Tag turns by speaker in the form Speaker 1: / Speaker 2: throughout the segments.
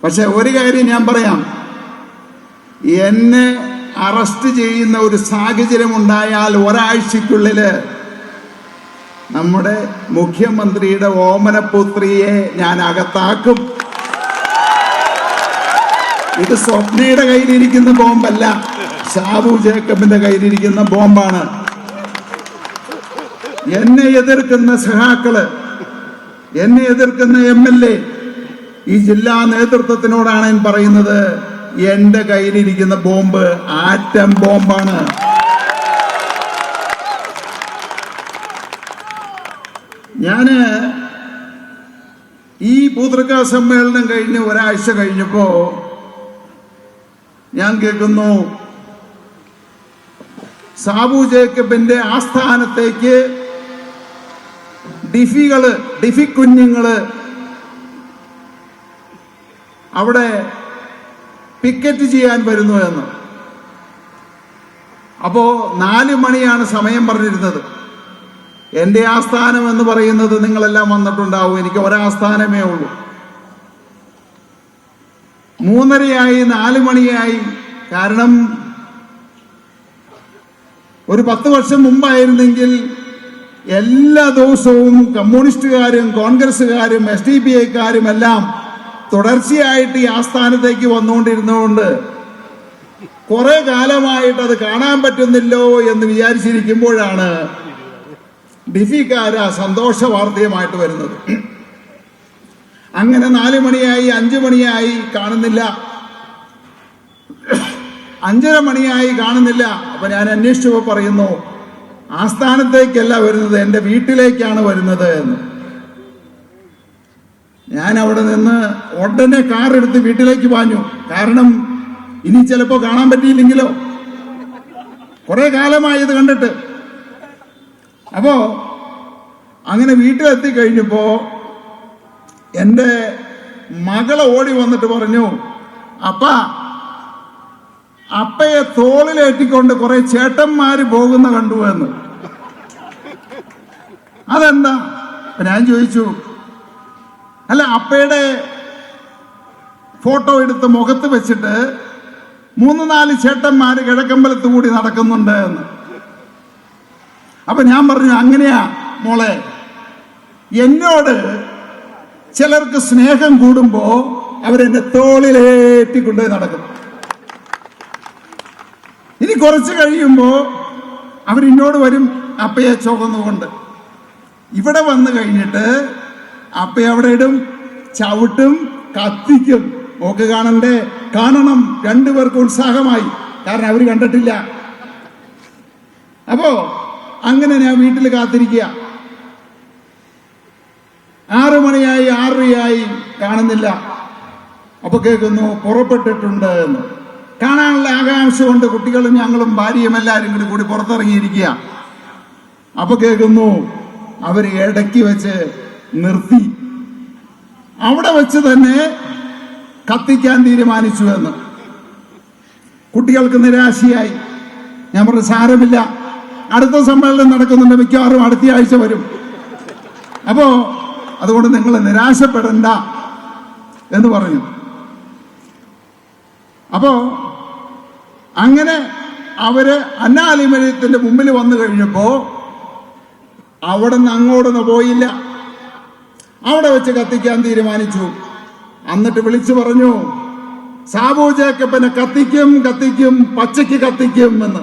Speaker 1: പക്ഷെ ഒരു കാര്യം ഞാൻ പറയാം, എന്നെ അറസ്റ്റ് ചെയ്യുന്ന ഒരു സാഹചര്യം ഉണ്ടായാൽ ഒരാഴ്ചക്കുള്ളില് നമ്മുടെ മുഖ്യമന്ത്രിയുടെ ഓമനപുത്രിയെ ഞാൻ അകത്താക്കും. ഇത് സ്വപ്നയുടെ കയ്യിലിരിക്കുന്ന ബോംബല്ല, ഷാബു ജേക്കബിന്റെ കയ്യിലിരിക്കുന്ന ബോംബാണ്. എന്നെ എതിർക്കുന്ന സഹാക്കള്, എന്നെ എതിർക്കുന്ന MLA, ഈ ജില്ലാ നേതൃത്വത്തിനോടാണ് ഞാൻ പറയുന്നത്, എന്റെ കയ്യിലിരിക്കുന്ന ബോംബ് ആറ്റം ബോംബാണ്. ഞാന് ഈ പൂതൃക സമ്മേളനം കഴിഞ്ഞ് ഒരാഴ്ച കഴിഞ്ഞപ്പോ ഞാൻ കേൾക്കുന്നു, സാബു ജേക്കബിന്റെ ആസ്ഥാനത്തേക്ക് ഡിഫി കുഞ്ഞുങ്ങള് അവിടെ പിക്കറ്റ് ചെയ്യാൻ വരുന്നു എന്ന്. അപ്പോ 4 മണിയാണ് സമയം പറഞ്ഞിരുന്നത്. എന്റെ ആസ്ഥാനം എന്ന് പറയുന്നത് നിങ്ങളെല്ലാം വന്നിട്ടുണ്ടാവും, എനിക്ക് ഒരാസ്ഥാനമേ ഉള്ളൂ. 3:30 4 മണിയായി. കാരണം ഒരു 10 വർഷം മുമ്പായിരുന്നെങ്കിൽ എല്ലാ ദിവസവും കമ്മ്യൂണിസ്റ്റുകാരും കോൺഗ്രസ്സുകാരും SDPIക്കാരും എല്ലാം തുടർച്ചയായിട്ട് ഈ ആസ്ഥാനത്തേക്ക് വന്നുകൊണ്ടിരുന്നതുകൊണ്ട് കുറെ കാലമായിട്ട് അത് കാണാൻ പറ്റുന്നില്ലോ എന്ന് വിചാരിച്ചിരിക്കുമ്പോഴാണ് ഡിഫിക്കാര് സന്തോഷ വാർത്തയുമായിട്ട് വരുന്നത്. അങ്ങനെ 4 മണിയായി, 5 മണിയായി, കാണുന്നില്ല. 5:30 മണിയായി, കാണുന്നില്ല. അപ്പൊ ഞാൻ അന്വേഷിച്ചപ്പോ പറയുന്നു, ആസ്ഥാനത്തേക്കല്ല വരുന്നത്, എന്റെ വീട്ടിലേക്കാണ് വരുന്നത് എന്ന്. ഞാൻ അവിടെ നിന്ന് ഉടനെ കാർ എടുത്ത് വീട്ടിലേക്ക് പാഞ്ഞു. കാരണം ഇനി ചിലപ്പോ കാണാൻ പറ്റിയില്ലെങ്കിലോ, കുറെ കാലമായി ഇത് കണ്ടിട്ട്. അപ്പോ അങ്ങനെ വീട്ടിലെത്തി കഴിഞ്ഞപ്പോ എന്റെ മകളെ ഓടി വന്നിട്ട് പറഞ്ഞു, അപ്പയെ തോളിലേറ്റിക്കൊണ്ട് കുറെ ചേട്ടന്മാര് പോകുന്ന കണ്ടു എന്ന്. അതെന്താ? ഞാൻ ചോദിച്ചു, അല്ല, അപ്പയുടെ ഫോട്ടോ എടുത്ത് മുഖത്ത് വെച്ചിട്ട് 3-4 ചേട്ടന്മാര് കിഴക്കമ്പലത്ത് കൂടി നടക്കുന്നുണ്ട് എന്ന്. അപ്പൊ ഞാൻ പറഞ്ഞു, അങ്ങനെയാ മോളെ, എന്നോട് ചിലർക്ക് സ്നേഹം കൂടുമ്പോ അവരെന്നെ തോളിലേറ്റിക്കൊണ്ടുപോയി നടക്കും. ഇനി കുറച്ച് കഴിയുമ്പോ അവരിന്നോട് വരും അപ്പയെ ചുവന്നുകൊണ്ട്. ഇവിടെ വന്നു കഴിഞ്ഞിട്ട് അപ്പയെ അവിടെ ഇടും, ചവിട്ടും, കത്തിക്കും. നോക്ക് കാണണം. 2 പേർക്ക് ഉത്സാഹമായി, കാരണം അവര് കണ്ടിട്ടില്ല. അപ്പോ അങ്ങനെ ഞാൻ വീട്ടിൽ കാത്തിരിക്കുക. 6 മണിയായി, 6:30 കാണുന്നില്ല. അപ്പൊ കേൾക്കുന്നു പുറപ്പെട്ടിട്ടുണ്ട് എന്ന്. കാണാനുള്ള ആകാംക്ഷ കൊണ്ട് കുട്ടികളും ഞങ്ങളും ഭാര്യയും എല്ലാവരും കൂടി പുറത്തിറങ്ങിയിരിക്കുക. അപ്പൊ കേൾക്കുന്നു അവര് ഇടയ്ക്ക് വെച്ച് നിർത്തി, അവിടെ വെച്ച് തന്നെ കത്തിക്കാൻ തീരുമാനിച്ചു എന്ന്. കുട്ടികൾക്ക് നിരാശയായി. ഞാൻ പറഞ്ഞു, സാരമില്ല, അടുത്ത സമ്മേളനം നടക്കുന്നുണ്ട്, മിക്കവാറും അടുത്ത ആഴ്ച വരും. അപ്പോ അതുകൊണ്ട് നിങ്ങൾ നിരാശപ്പെടണ്ട എന്ന് പറഞ്ഞു. അപ്പോ അങ്ങനെ അവര് അന്നാലിമരത്തിന്റെ മുമ്പിൽ വന്നു കഴിഞ്ഞപ്പോ അവിടെ നിന്ന് അങ്ങോട്ടൊന്നും പോയില്ല, അവിടെ വെച്ച് കത്തിക്കാൻ തീരുമാനിച്ചു. എന്നിട്ട് വിളിച്ചു പറഞ്ഞു, സാബു ജേക്കബിനെ കത്തിക്കും, പച്ചയ്ക്ക് കത്തിക്കും എന്ന്.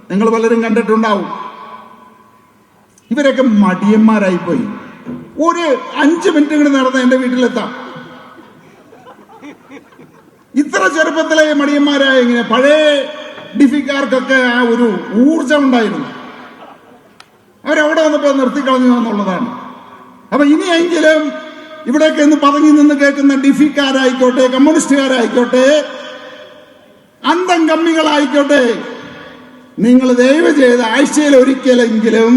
Speaker 1: നിങ്ങൾ പലരും കണ്ടിട്ടുണ്ടാവും. ഇവരൊക്കെ മടിയന്മാരായിപ്പോയി. ഒരു 5 മിനിറ്റ് കൂടി നടന്ന് എന്റെ വീട്ടിലെത്താം. ഇത്ര ചെറുപ്പത്തിലെ മടിയന്മാരായ ഇങ്ങനെ. പഴയ ഡിഫിക്കാർക്കൊക്കെ ആ ഒരു ഊർജം ഉണ്ടായിരുന്നു. അവരവിടെ വന്നപ്പോ നിർത്തിക്കളഞ്ഞു എന്നുള്ളതാണ്. അപ്പൊ ഇനിയെങ്കിലും ഇവിടേക്ക് ഇന്ന് പതുങ്ങി നിന്ന് കേൾക്കുന്ന ഡിഫിക്കാരായിക്കോട്ടെ, കമ്മ്യൂണിസ്റ്റുകാരായിക്കോട്ടെ, അന്തം കമ്മികളായിക്കോട്ടെ, നിങ്ങൾ ദയവ് ചെയ്ത് ആഴ്ചയിൽ ഒരിക്കലെങ്കിലും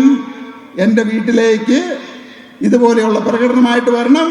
Speaker 1: എന്റെ വീട്ടിലേക്ക് ഇതുപോലെയുള്ള പ്രകടനമായിട്ട് വരണം.